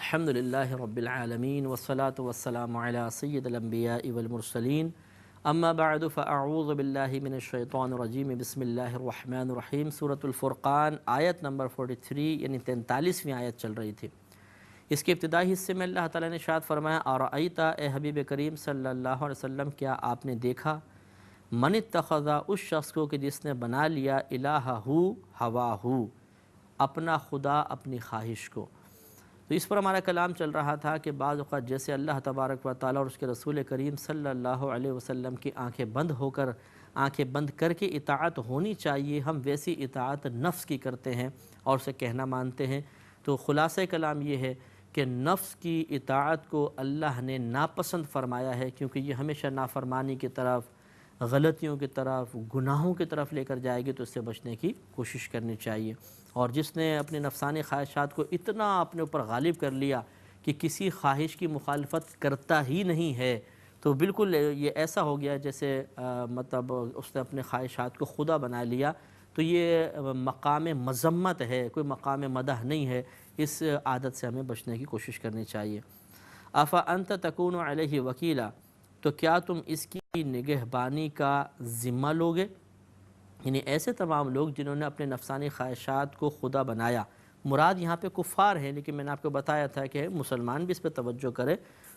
الحمدللہ رب العالمین والصلاة والسلام علی سید الانبیاء والمرسلین اما بعد فاعوذ باللہ من الشیطان الرجیم بسم اللہ الرحمن الرحیم۔ سورۃ الفرقان آیت نمبر 43 یعنی 43ویں آیت چل رہی تھی۔ اس کے ابتدائی حصے میں اللہ تعالیٰ نے ارشاد فرمایا ارأیت، اے حبیب کریم صلی اللہ علیہ وسلم کیا آپ نے دیکھا، من اتخذ، اس شخص کو کہ جس نے بنا لیا الہہ ہواہ، اپنا خدا اپنی خواہش کو۔ تو اس پر ہمارا کلام چل رہا تھا کہ بعض اوقات جیسے اللہ تبارک و تعالیٰ اور اس کے رسول کریم صلی اللہ علیہ وسلم کی آنکھیں بند کر کے اطاعت ہونی چاہیے، ہم ویسی اطاعت نفس کی کرتے ہیں اور اسے کہنا مانتے ہیں۔ تو خلاصہ کلام یہ ہے کہ نفس کی اطاعت کو اللہ نے ناپسند فرمایا ہے، کیونکہ یہ ہمیشہ نافرمانی کی طرف، غلطیوں کی طرف، گناہوں کی طرف لے کر جائے گی، تو اس سے بچنے کی کوشش کرنی چاہیے۔ اور جس نے اپنے نفسانی خواہشات کو اتنا اپنے اوپر غالب کر لیا کہ کسی خواہش کی مخالفت کرتا ہی نہیں ہے، تو بالکل یہ ایسا ہو گیا جیسے مطلب اس نے اپنے خواہشات کو خدا بنا لیا۔ تو یہ مقام مذمت ہے، کوئی مقام مدح نہیں ہے۔ اس عادت سے ہمیں بچنے کی کوشش کرنی چاہیے۔ افانت تکون علیہ وکیلا، تو کیا تم اس کی نگہبانی کا ذمہ لوگے؟ یعنی ایسے تمام لوگ جنہوں نے اپنے نفسانی خواہشات کو خدا بنایا، مراد یہاں پہ کفار ہیں، لیکن میں نے آپ کو بتایا تھا کہ مسلمان بھی اس پہ توجہ کرے،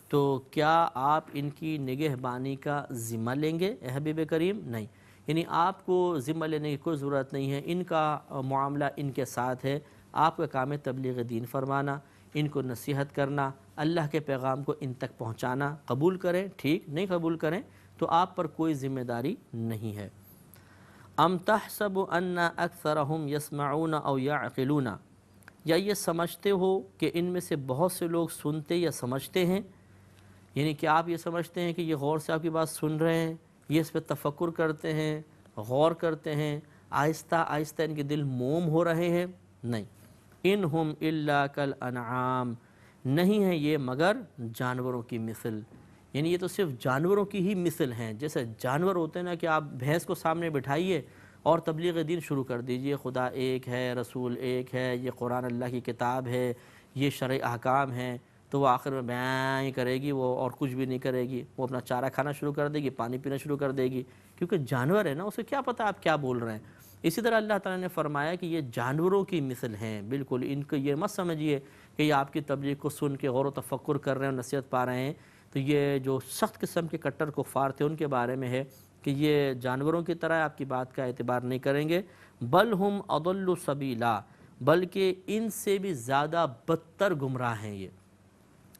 تو کیا آپ ان کی نگہبانی کا ذمہ لیں گے اے حبیب کریم؟ نہیں، یعنی آپ کو ذمہ لینے کی کوئی ضرورت نہیں ہے، ان کا معاملہ ان کے ساتھ ہے۔ آپ کا کام ہے تبلیغ دین فرمانا، ان کو نصیحت کرنا، اللہ کے پیغام کو ان تک پہنچانا۔ قبول کریں ٹھیک، نہیں قبول کریں تو آپ پر کوئی ذمہ داری نہیں ہے۔ ام تحسب ان اکثرهم یسمعون او یعقلون، یا یہ سمجھتے ہو کہ ان میں سے بہت سے لوگ سنتے یا سمجھتے ہیں؟ یعنی کہ آپ یہ سمجھتے ہیں کہ یہ غور سے آپ کی بات سن رہے ہیں، یہ اس پہ تفکر کرتے ہیں، غور کرتے ہیں، آہستہ آہستہ ان کے دل موم ہو رہے ہیں؟ نہیں، انہم الا کالانعام، نہیں ہیں یہ مگر جانوروں کی مثل۔ یعنی یہ تو صرف جانوروں کی ہی مثل ہیں۔ جیسے جانور ہوتے ہیں نا، کہ آپ بھینس کو سامنے بٹھائیے اور تبلیغ دین شروع کر دیجئے، خدا ایک ہے، رسول ایک ہے، یہ قرآن اللہ کی کتاب ہے، یہ شرعی احکام ہیں، تو وہ آخر میں بیان ہی کرے گی، وہ اور کچھ بھی نہیں کرے گی، وہ اپنا چارہ کھانا شروع کر دے گی، پانی پینا شروع کر دے گی، کیونکہ جانور ہے نا، اسے کیا پتہ آپ کیا بول رہے ہیں۔ اسی طرح اللہ تعالیٰ نے فرمایا کہ یہ جانوروں کی مثل ہیں، بالکل ان کو یہ مت سمجھیے کہ یہ آپ کی تبلیغ کو سن کے غور و تفکر کر رہے ہیں اور نصیحت پا رہے ہیں۔ تو یہ جو سخت قسم کے کٹر کفار تھے ان کے بارے میں ہے کہ یہ جانوروں کی طرح آپ کی بات کا اعتبار نہیں کریں گے۔ بل ہم اضل سبیلا، بلکہ ان سے بھی زیادہ بدتر گمراہ ہیں یہ،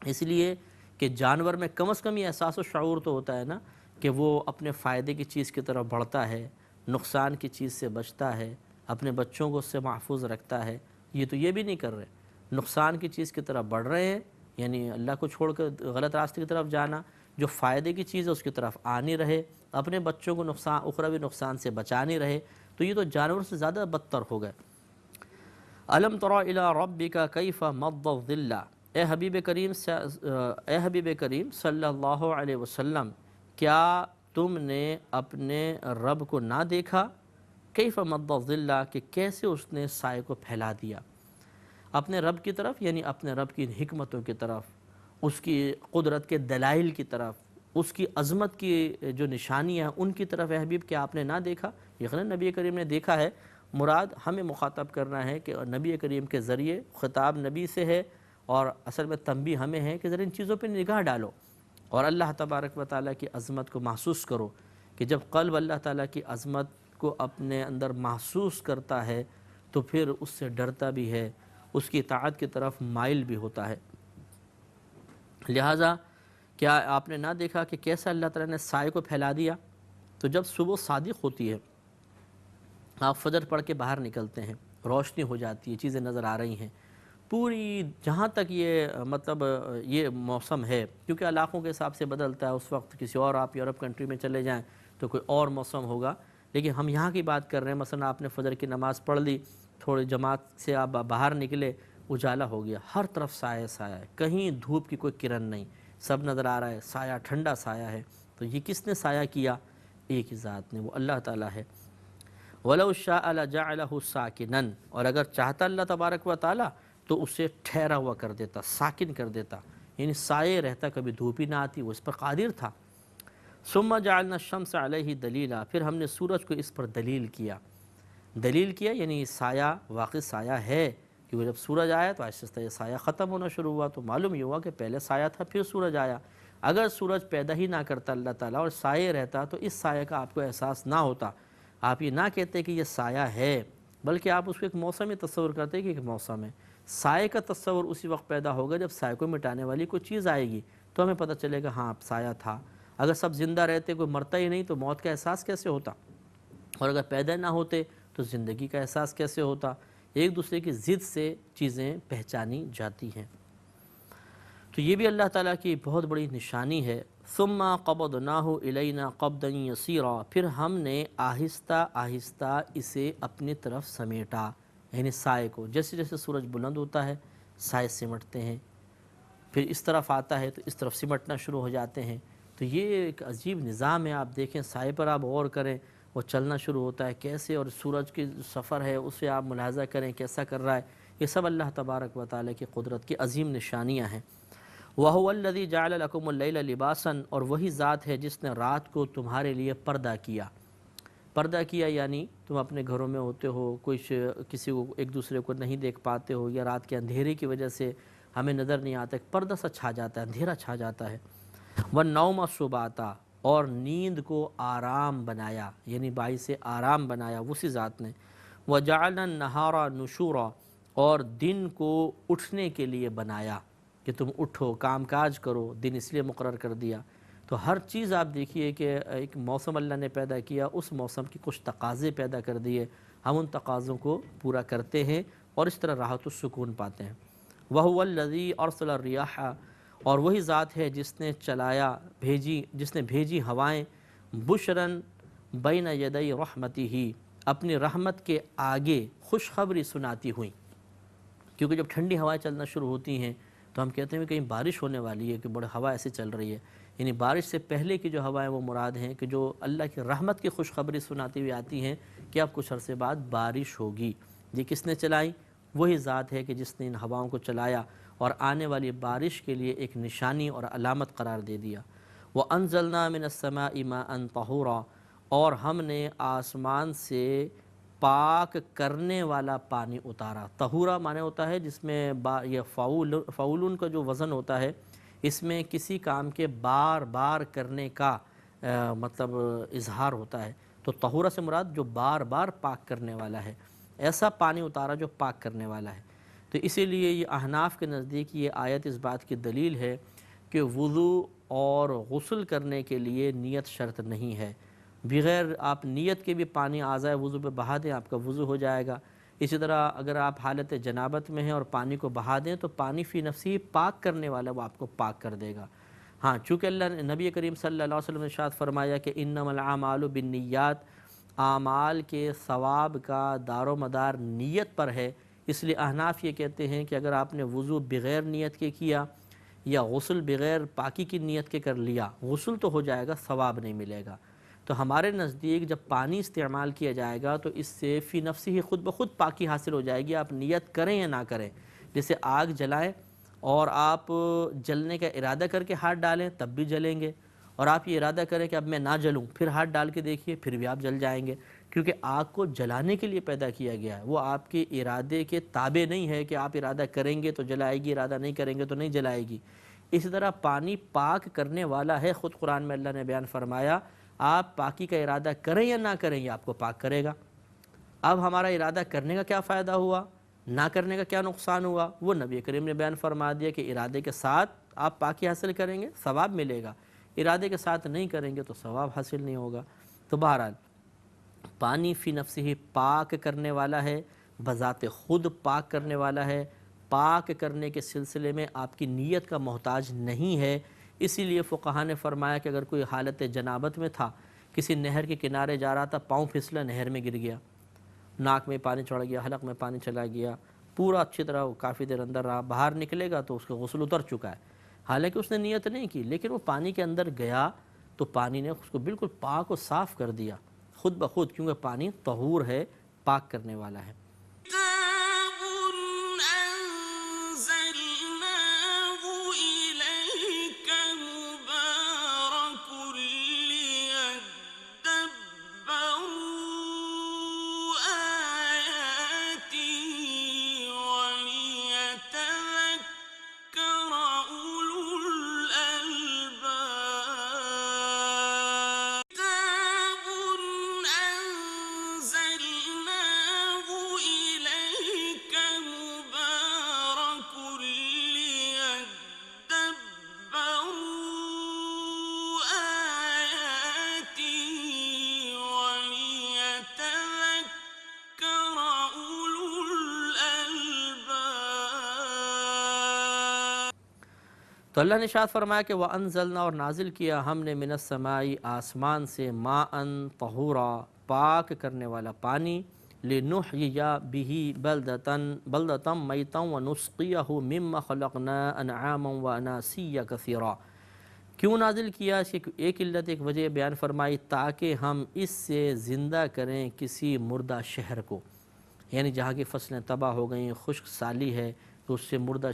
اس لیے کہ جانور میں کم از کم یہ احساس و شعور تو ہوتا ہے نا کہ وہ اپنے فائدے کی چیز کی طرف بڑھتا ہے، نقصان کی چیز سے بچتا ہے، اپنے بچوں کو اس سے محفوظ رکھتا ہے۔ یہ تو یہ بھی نہیں کر رہے، نقصان کی چیز کی طرف بڑھ رہے ہیں، یعنی اللہ کو چھوڑ کر غلط راستے کی طرف جانا، جو فائدے کی چیز ہے اس کی طرف آ نہیں رہے، اپنے بچوں کو نقصان، اخروی نقصان سے بچا نہیں رہے، تو یہ تو جانور سے زیادہ بدتر ہو گئے۔ الم تر الی ربک کیف مد الظل، اے حبیب کریم صلی اللہ علیہ وسلم کیا تم نے اپنے رب کو نہ دیکھا؟ کیف مد الظل، کہ کیسے اس نے سائے کو پھیلا دیا اپنے رب کی طرف، یعنی اپنے رب کی حکمتوں کی طرف، اس کی قدرت کے دلائل کی طرف، اس کی عظمت کی جو نشانیاں ہیں ان کی طرف۔ اے حبیب کیا آپ نے نہ دیکھا؟ یقیناً نبی کریم نے دیکھا ہے، مراد ہمیں مخاطب کرنا ہے کہ نبی کریم کے ذریعے خطاب نبی سے ہے، اور اصل میں تنبیہ ہمیں ہے کہ ذرا ان چیزوں پہ نگاہ ڈالو اور اللہ تبارک و تعالیٰ کی عظمت کو محسوس کرو، کہ جب قلب اللہ تعالیٰ کی عظمت کو اپنے اندر محسوس کرتا ہے تو پھر اس سے ڈرتا بھی ہے، اس کی اطاعت کی طرف مائل بھی ہوتا ہے۔ لہٰذا کیا آپ نے نہ دیکھا کہ کیسا اللہ تعالیٰ نے سائے کو پھیلا دیا؟ تو جب صبح صادق ہوتی ہے، آپ فجر پڑھ کے باہر نکلتے ہیں، روشنی ہو جاتی ہے، چیزیں نظر آ رہی ہیں، پوری جہاں تک یہ مطلب یہ موسم ہے، کیونکہ علاقوں کے حساب سے بدلتا ہے، اس وقت کسی اور آپ یورپ کنٹری میں چلے جائیں تو کوئی اور موسم ہوگا، لیکن ہم یہاں کی بات کر رہے ہیں۔ مثلا آپ نے فجر کی نماز پڑھ لی، تھوڑی جماعت سے آپ باہر نکلے، اجالا ہو گیا، ہر طرف سایہ سایہ ہے، کہیں دھوپ کی کوئی کرن نہیں، سب نظر آ رہا ہے، سایہ ٹھنڈا سایہ ہے۔ تو یہ کس نے سایہ کیا؟ ایک ہی ذات نے، وہ اللہ تعالیٰ ہے۔ وَلَوْ شَاءَ لَجَعَلَهُ سَاكِنًا، اور اگر چاہتا اللہ تبارک و تعالیٰ تو اسے ٹھہرا ہوا کر دیتا، ساکن کر دیتا، یعنی سائے رہتا، کبھی دھوپ ہی نہ آتی، وہ اس پر قادر تھا۔ ثم جعلنا الشمس علیہ دلیلا، پھر ہم نے سورج کو اس پر دلیل کیا یعنی سایہ واقع سایہ ہے، کیونکہ جب سورج آیا تو آہستہ آہستہ یہ سایہ ختم ہونا شروع ہوا، تو معلوم یہ ہوا کہ پہلے سایہ تھا پھر سورج آیا۔ اگر سورج پیدا ہی نہ کرتا اللہ تعالیٰ اور سایہ رہتا تو اس سایہ کا آپ کو احساس نہ ہوتا، آپ یہ نہ کہتے کہ یہ سایہ ہے، بلکہ آپ اس کو ایک موسم میں تصور کرتے کہ ایک موسم ہے۔ سائے کا تصور اسی وقت پیدا ہوگا جب سائے کو مٹانے والی کوئی چیز آئے گی، تو ہمیں پتہ چلے گا ہاں سایہ تھا۔ اگر سب زندہ رہتے، کوئی مرتا ہی نہیں، تو موت کا احساس کیسے ہوتا؟ اور اگر پیدا نہ ہوتے تو زندگی کا احساس کیسے ہوتا؟ ایک دوسرے کی ضد سے چیزیں پہچانی جاتی ہیں۔ تو یہ بھی اللہ تعالیٰ کی بہت بڑی نشانی ہے۔ ثم قبضناہ الینا قبضا یسیرا، پھر ہم نے آہستہ آہستہ اسے اپنی طرف سمیٹا، یعنی سائے کو۔ جیسے جیسے سورج بلند ہوتا ہے سائے سمٹتے ہیں، پھر اس طرف آتا ہے تو اس طرف سمٹنا شروع ہو جاتے ہیں۔ تو یہ ایک عجیب نظام ہے، آپ دیکھیں سائے پر آپ غور کریں، وہ چلنا شروع ہوتا ہے کیسے، اور سورج کی سفر ہے اسے آپ ملاحظہ کریں کیسا کر رہا ہے۔ یہ سب اللہ تبارک و تعالیٰ کی قدرت کی عظیم نشانیاں ہیں۔ وَهُوَ الَّذِي جَعَلَ لَكُمُ اللَّيْلَ لِبَاسًا، اور وہی ذات ہے جس نے رات کو تمہارے لیے پردہ کیا یعنی تم اپنے گھروں میں ہوتے ہو، کسی کو ایک دوسرے کو نہیں دیکھ پاتے ہو، یا رات کے اندھیرے کی وجہ سے ہمیں نظر نہیں آتا، ایک پردہ سا چھا جاتا ہے، اندھیرا چھا جاتا ہے۔ وَالنَّوْمَ سُبَاتًا، اور نیند کو آرام بنایا، یعنی باعث آرام بنایا اسی ذات نے۔ وَجَعَلْنَا النَّهَارَ نُشُورًا، اور دن کو اٹھنے کے لیے بنایا کہ تم اٹھو کام کاج کرو، دن اس لیے مقرر کر دیا۔ تو ہر چیز آپ دیکھیے کہ ایک موسم اللہ نے پیدا کیا، اس موسم کی کچھ تقاضے پیدا کر دیے، ہم ان تقاضوں کو پورا کرتے ہیں اور اس طرح راحت و سکون پاتے ہیں۔ وَهُوَ الَّذِي أَرْسَلَ الرِّيَاحَ، اور وہی ذات ہے جس نے بھیجی ہوائیں، بشراً بین یدی رحمتہ، اپنی رحمت کے آگے خوشخبری سناتی ہوئیں۔ کیونکہ جب ٹھنڈی ہوائیں چلنا شروع ہوتی ہیں تو ہم کہتے ہیں کہ کہیں بارش ہونے والی ہے، کہ بڑی ہوا ایسے چل رہی ہے، یعنی بارش سے پہلے کی جو ہوائیں وہ مراد ہیں کہ جو اللہ کی رحمت کی خوشخبری سناتی ہوئی آتی ہیں کہ اب کچھ عرصے بعد بارش ہوگی۔ یہ کس نے چلائی؟ وہی ذات ہے کہ جس نے ان ہواؤں کو چلایا اور آنے والی بارش کے لیے ایک نشانی اور علامت قرار دے دیا۔ وَأَنزَلْنَا مِنَ السَّمَاءِ مَاءً طَهُورًا، اور ہم نے آسمان سے پاک کرنے والا پانی اتارا۔ طہورا معنی ہوتا ہے جس میں یہ فعولن کا جو وزن ہوتا ہے، اس میں کسی کام کے بار بار کرنے کا مطلب اظہار ہوتا ہے، تو طہورا سے مراد جو بار بار پاک کرنے والا ہے، ایسا پانی اتارا جو پاک کرنے والا ہے۔ تو اسی لیے یہ احناف کے نزدیک یہ آیت اس بات کی دلیل ہے کہ وضو اور غسل کرنے کے لیے نیت شرط نہیں ہے، بغیر آپ نیت کے بھی پانی اعضائے وضو پہ بہا دیں آپ کا وضو ہو جائے گا۔ اسی طرح اگر آپ حالت جنابت میں ہیں اور پانی کو بہا دیں تو پانی فی نفسی پاک کرنے والا وہ آپ کو پاک کر دے گا۔ ہاں، چونکہ اللہ نے نبی کریم صلی اللہ علیہ وسلم نے ارشاد فرمایا کہ انما الاعمال بالنیات، اعمال کے ثواب کا دار و مدار نیت پر ہے، اس لیے احناف یہ کہتے ہیں کہ اگر آپ نے وضو بغیر نیت کے کیا یا غسل بغیر پاکی کی نیت کے کر لیا، غسل تو ہو جائے گا، ثواب نہیں ملے گا۔ تو ہمارے نزدیک جب پانی استعمال کیا جائے گا تو اس سے فی نفسی ہی خود بخود پاکی حاصل ہو جائے گی، آپ نیت کریں یا نہ کریں۔ جیسے آگ جلائیں اور آپ جلنے کا ارادہ کر کے ہاتھ ڈالیں تب بھی جلیں گے، اور آپ یہ ارادہ کریں کہ اب میں نہ جلوں پھر ہاتھ ڈال کے دیکھیے پھر بھی آپ جل جائیں گے، کیونکہ آگ کو جلانے کے لیے پیدا کیا گیا ہے، وہ آپ کے ارادے کے تابع نہیں ہے کہ آپ ارادہ کریں گے تو جلائے گی، ارادہ نہیں کریں گے تو نہیں جلائے گی۔ اسی طرح پانی پاک کرنے والا ہے، خود قرآن میں اللہ نے بیان فرمایا آپ پاکی کا ارادہ کریں یا نہ کریں یہ آپ کو پاک کرے گا۔ اب ہمارا ارادہ کرنے کا کیا فائدہ ہوا، نہ کرنے کا کیا نقصان ہوا، وہ نبی کریم نے بیان فرما دیا کہ ارادے کے ساتھ آپ پاکی حاصل کریں گے ثواب ملے گا، ارادے کے ساتھ نہیں کریں گے تو ثواب حاصل نہیں ہوگا۔ تو بہرحال پانی فی نفسہ ہی پاک کرنے والا ہے، بذات خود پاک کرنے والا ہے، پاک کرنے کے سلسلے میں آپ کی نیت کا محتاج نہیں ہے۔ اسی لیے فقہا نے فرمایا کہ اگر کوئی حالت جنابت میں تھا، کسی نہر کے کنارے جا رہا تھا، پاؤں پھسلا نہر میں گر گیا، ناک میں پانی چڑھ گیا، حلق میں پانی چلا گیا، پورا اچھی طرح وہ کافی دیر اندر رہا، باہر نکلے گا تو اس کا غسل اتر چکا ہے، حالانکہ اس نے نیت نہیں کی، لیکن وہ پانی کے اندر گیا تو پانی نے اس کو بالکل پاک و صاف کر دیا خود بخود، کیونکہ پانی طہور ہے، پاک کرنے والا ہے۔ تو اللہ نے ارشاد فرمایا کہ وَأَنزَلْنَا، اور نازل کیا ہم نے مِنَ السَّمَاءِ آسمان سے مَاءً طَہُورًا پاک کرنے والا پانی، لِنُحْيِيَ بِهِ بَلْدَةً مَيْتًا وَنُسْقِيَهُ مِمَّا خَلَقْنَا أَنْعَامًا وَأَنَاسِيَّ كَثِيرًا۔ کیوں نازل کیا؟ اس کی ایک علت، ایک وجہ بیان فرمائی، تاکہ ہم اس سے زندہ کریں کسی مردہ شہر کو، یعنی جہاں کی فصلیں تباہ ہو گئیں، خشک سالی ہے، تو اس سے مردہ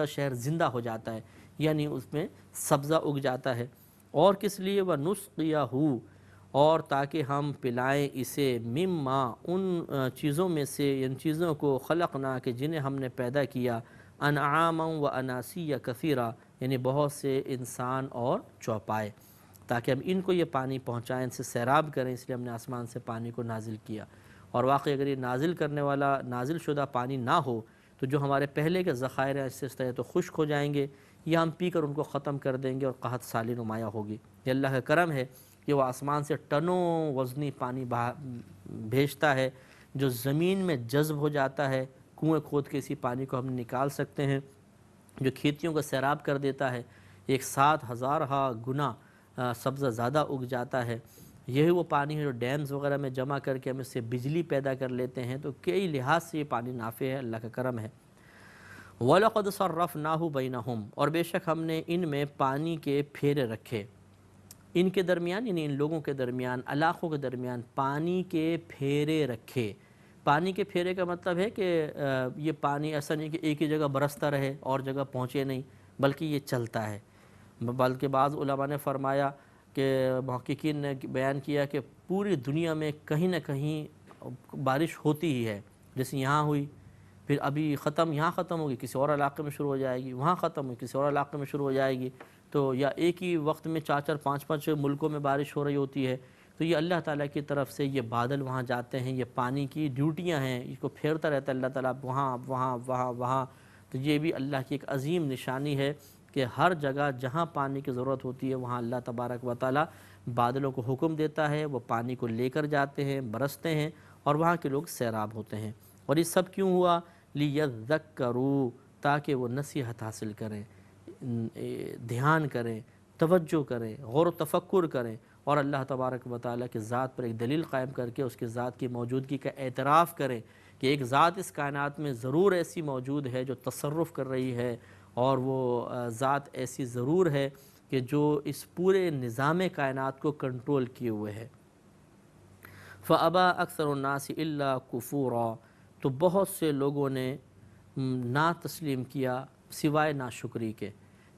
شہر زندہ ہو جاتا ہے، یعنی اس میں سبزہ اگ جاتا ہے۔ اور کس لیے؟ وَنُسْقِيَهُ، اور تاکہ ہم پلائیں اسے، مما، ان چیزوں میں سے، ان چیزوں کو، خلقنا، کہ جنہیں ہم نے پیدا کیا، انعاما و اناسیہ کثیرا، یعنی بہت سے انسان اور چوپائے، تاکہ ہم ان کو یہ پانی پہنچائیں، ان سے سیراب کریں، اس لیے ہم نے آسمان سے پانی کو نازل کیا۔ اور واقعی اگر یہ نازل کرنے والا، نازل شدہ پانی نہ ہو تو جو ہمارے پہلے کے ذخائر ہیں اس سے تو خشک ہو جائیں گے، یا ہم پی کر ان کو ختم کر دیں گے اور قحط سالی نمایاں ہوگی۔ یہ اللہ کا کرم ہے کہ وہ آسمان سے ٹنوں وزنی پانی بھیجتا ہے، جو زمین میں جذب ہو جاتا ہے، کنویں کھود کے اسی پانی کو ہم نکال سکتے ہیں، جو کھیتیوں کو سیراب کر دیتا ہے، 1,000,000 گنا سبزہ زیادہ اگ جاتا ہے۔ یہی وہ پانی ہے جو ڈیمز وغیرہ میں جمع کر کے ہم اس سے بجلی پیدا کر لیتے ہیں، تو کئی لحاظ سے یہ پانی نافع ہے، اللہ کا کرم ہے۔ وَلَقَدْ صَرَّفْنَاهُ بَيْنَهُمْ، اور بے شک ہم نے ان میں پانی کے پھیرے رکھے، ان کے درمیان، یعنی ان لوگوں کے درمیان، علاقوں کے درمیان پانی کے پھیرے رکھے۔ پانی کے پھیرے کا مطلب ہے کہ یہ پانی ایسا نہیں کہ ایک ہی جگہ برستا رہے اور جگہ پہنچے نہیں، بلکہ یہ چلتا ہے۔ بلکہ بعض علماء نے فرمایا کہ محققین نے بیان کیا کہ پوری دنیا میں کہیں نہ کہیں بارش ہوتی ہی ہے، جیسے یہاں ہوئی، پھر ابھی ختم، یہاں ختم ہوگی، کسی اور علاقے میں شروع ہو جائے گی، وہاں ختم ہوگی، کسی اور علاقے میں شروع ہو جائے گی، تو یا ایک ہی وقت میں 4 5 ملکوں میں بارش ہو رہی ہوتی ہے۔ تو یہ اللہ تعالیٰ کی طرف سے یہ بادل وہاں جاتے ہیں، یہ پانی کی ڈیوٹیاں ہیں، اس کو پھیرتا رہتا ہے اللہ تعالیٰ، وہاں وہاں وہاں وہاں۔ تو یہ بھی اللہ کی ایک عظیم نشانی ہے کہ ہر جگہ جہاں پانی کی ضرورت ہوتی ہے وہاں اللہ تبارک و تعالیٰ بادلوں کو حکم دیتا ہے، وہ پانی کو لے کر جاتے ہیں، برستے ہیں، اور وہاں کے لوگ سیراب ہوتے ہیں۔ اور یہ سب کیوں ہوا؟ لِيَذَّكَّرُوا، تاکہ وہ نصیحت حاصل کریں، دھیان کریں، توجہ کریں، غور و تفکر کریں، اور اللہ تبارک و تعالیٰ کی ذات پر ایک دلیل قائم کر کے اس کی ذات کی موجودگی کا اعتراف کریں کہ ایک ذات اس کائنات میں ضرور ایسی موجود ہے جو تصرف کر رہی ہے، اور وہ ذات ایسی ضرور ہے کہ جو اس پورے نظام کائنات کو کنٹرول کیے ہوئے ہے۔ فَأَبَى أَكْثَرُ النَّاسِ إِلَّا كُفُورًا، تو بہت سے لوگوں نے نا تسلیم کیا سوائے ناشکری کے،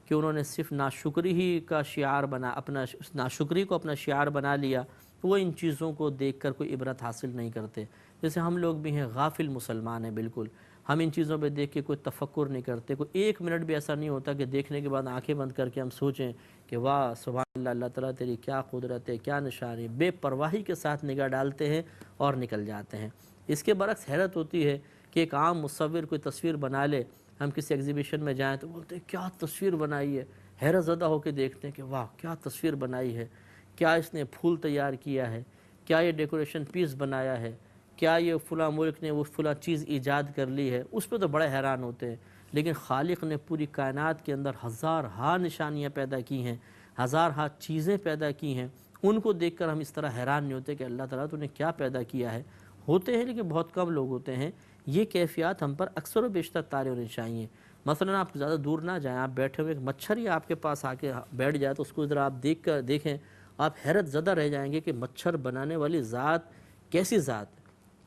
کہ انہوں نے صرف ناشکری ہی کا شعار اپنا ناشکری کو اپنا شعار بنا لیا، وہ ان چیزوں کو دیکھ کر کوئی عبرت حاصل نہیں کرتے۔ جیسے ہم لوگ بھی ہیں، غافل مسلمان ہیں بالکل، ہم ان چیزوں پہ دیکھ کے کوئی تفکر نہیں کرتے، کوئی ایک منٹ بھی ایسا نہیں ہوتا کہ دیکھنے کے بعد آنکھیں بند کر کے ہم سوچیں کہ واہ سبحان اللہ، اللہ تعالیٰ تیری کیا قدرت ہے، کیا نشانی، بے پرواہی کے ساتھ نگاہ ڈالتے ہیں اور نکل جاتے ہیں۔ اس کے برعکس حیرت ہوتی ہے کہ ایک عام مصور کوئی تصویر بنا لے، ہم کسی ایگزیبیشن میں جائیں تو بولتے ہیں کیا تصویر بنائی ہے، حیرت زدہ ہو کے دیکھتے ہیں کہ واہ کیا تصویر بنائی ہے، کیا اس نے پھول تیار کیا ہے، کیا یہ ڈیکوریشن پیس بنایا ہے، کیا یہ فلاں ملک نے وہ فلاں چیز ایجاد کر لی ہے، اس پہ تو بڑے حیران ہوتے ہیں۔ لیکن خالق نے پوری کائنات کے اندر ہزارہا نشانیاں پیدا کی ہیں، ہزارہا چیزیں پیدا کی ہیں، ان کو دیکھ کر ہم اس طرح حیران نہیں ہوتے کہ اللہ تعالیٰ تو نے کیا پیدا کیا ہے۔ ہوتے ہیں لیکن بہت کم لوگ ہوتے ہیں، یہ کیفیات ہم پر اکثر و بیشتر طاری ہونی چاہیے۔ مثلا آپ زیادہ دور نہ جائیں، آپ بیٹھے ہوئے ایک مچھر ہی آپ کے پاس آ کے بیٹھ جائے تو اس کو ذرا آپ دیکھیں، آپ حیرت زدہ رہ جائیں گے کہ مچھر بنانے والی ذات کیسی ذات ہے،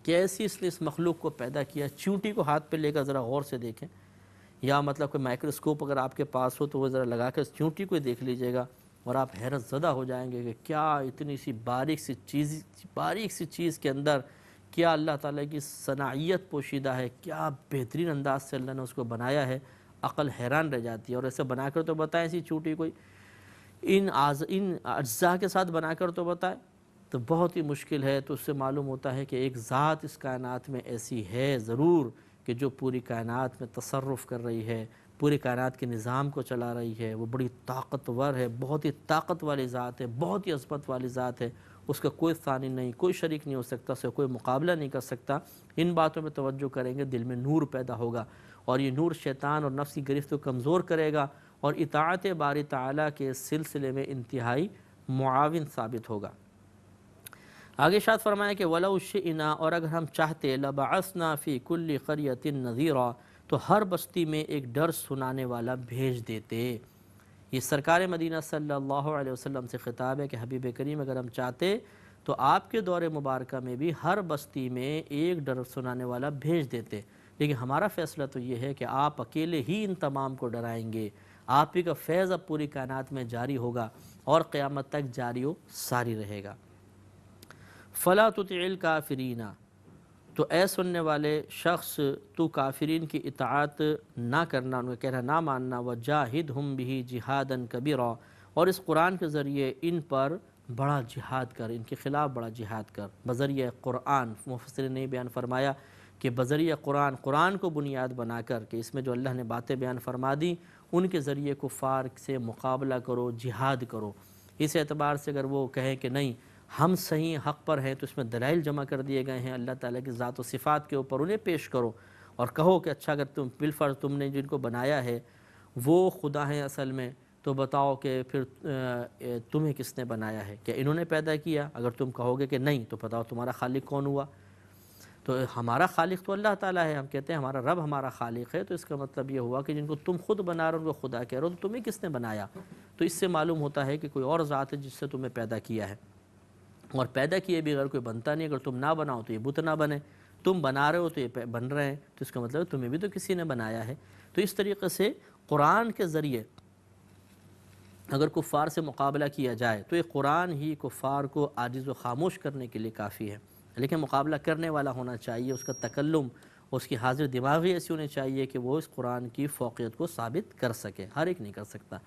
کیسی اس نے اس مخلوق کو پیدا کیا۔ چیونٹی کو ہاتھ پہ لے کر ذرا غور سے دیکھیں، یا مطلب کوئی مائکروسکوپ اگر آپ کے پاس ہو تو وہ ذرا لگا کر چیونٹی کو دیکھ لیجئے گا، اور آپ حیرت زدہ ہو جائیں گے کہ کیا اتنی سی باریک سی چیز کے اندر کیا اللہ تعالیٰ کی صنعیت پوشیدہ ہے، کیا بہترین انداز سے اللہ نے اس کو بنایا ہے، عقل حیران رہ جاتی ہے۔ اور ایسے بنا کر تو بتائیں اسی چوٹی کوئی ان اجزاء کے ساتھ بنا کر تو بتائیں، تو بہت ہی مشکل ہے۔ تو اس سے معلوم ہوتا ہے کہ ایک ذات اس کائنات میں ایسی ہے ضرور کہ جو پوری کائنات میں تصرف کر رہی ہے، پوری کائنات کے نظام کو چلا رہی ہے، وہ بڑی طاقتور ہے، بہت ہی طاقت والی ذات ہے، بہت ہی عظمت والی ذات ہے، اس کا کوئی ثانی نہیں، کوئی شریک نہیں ہو سکتا، اس کا کوئی مقابلہ نہیں کر سکتا۔ ان باتوں میں توجہ کریں گے، دل میں نور پیدا ہوگا، اور یہ نور شیطان اور نفس کی گرفت کو کمزور کرے گا، اور اطاعت باری تعالیٰ کے سلسلے میں انتہائی معاون ثابت ہوگا۔ آگے ارشاد فرمایا کہ وَلَوْ شِئْنَا، اور اگر ہم چاہتے لَبَعَثْنَا فِي كُلِّ قَرْيَةٍ نَذِيرًا، تو ہر بستی میں ایک ڈر سنانے والا بھیج دیتے۔ یہ سرکار مدینہ صلی اللہ علیہ وسلم سے خطاب ہے کہ حبیب کریم اگر ہم چاہتے تو آپ کے دور مبارکہ میں بھی ہر بستی میں ایک ڈر سنانے والا بھیج دیتے، لیکن ہمارا فیصلہ تو یہ ہے کہ آپ اکیلے ہی ان تمام کو ڈرائیں گے، آپ ہی کا فیض اب پوری کائنات میں جاری ہوگا اور قیامت تک جاری و ساری رہے گا۔ فَلَا تُطِعِ الْكَافِرِينَ، تو اے سننے والے شخص تو کافرین کی اطاعت نہ کرنا، ان کا کہنا نہ ماننا، وَجَاهِدْهُمْ بِهِ جِهَادًا كَبِيرًا، اور اس قرآن کے ذریعے ان پر بڑا جہاد کر، ان کے خلاف بڑا جہاد کر بذریعہ قرآن۔ مفسرین نے بیان فرمایا کہ بذریعہ قرآن کو بنیاد بنا کر کہ اس میں جو اللہ نے باتیں بیان فرما دی ان کے ذریعے کفار سے مقابلہ کرو، جہاد کرو۔ اس اعتبار سے اگر وہ کہیں کہ نہیں ہم صحیح حق پر ہیں تو اس میں دلائل جمع کر دیے گئے ہیں اللہ تعالیٰ کی ذات و صفات کے اوپر، انہیں پیش کرو اور کہو کہ اچھا اگر تم بالفرض تم نے جن کو بنایا ہے وہ خدا ہیں اصل میں، تو بتاؤ کہ پھر تمہیں کس نے بنایا ہے، کیا انہوں نے پیدا کیا؟ اگر تم کہو گے کہ نہیں تو بتاؤ تمہارا خالق کون ہوا؟ تو ہمارا خالق تو اللہ تعالیٰ ہے، ہم کہتے ہیں ہمارا رب ہمارا خالق ہے، تو اس کا مطلب یہ ہوا کہ جن کو تم خود بنا رہے ہو ان کو خدا کہہ رہے ہو، تو تمہیں کس نے بنایا؟ تو اس سے معلوم ہوتا ہے کہ کوئی اور ذات ہے جس سے تمہیں پیدا کیا ہے، اور پیدا کیے بغیر کوئی بنتا نہیں۔ اگر تم نہ بناؤ تو یہ بت نہ بنے، تم بنا رہے ہو تو یہ بن رہے ہیں، تو اس کا مطلب تمہیں بھی تو کسی نے بنایا ہے۔ تو اس طریقے سے قرآن کے ذریعے اگر کفار سے مقابلہ کیا جائے تو یہ قرآن ہی کفار کو عاجز و خاموش کرنے کے لیے کافی ہے، لیکن مقابلہ کرنے والا ہونا چاہیے، اس کا تکلم، اس کی حاضر دماغی ایسی ہونی چاہیے کہ وہ اس قرآن کی فوقیت کو ثابت کر سکے، ہر ایک نہیں کر سکتا۔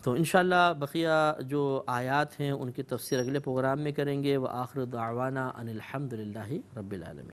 تو انشاءاللہ بقیہ جو آیات ہیں ان کی تفسیر اگلے پروگرام میں کریں گے۔ وآخر دعوانا ان الحمد للہ رب العالمین۔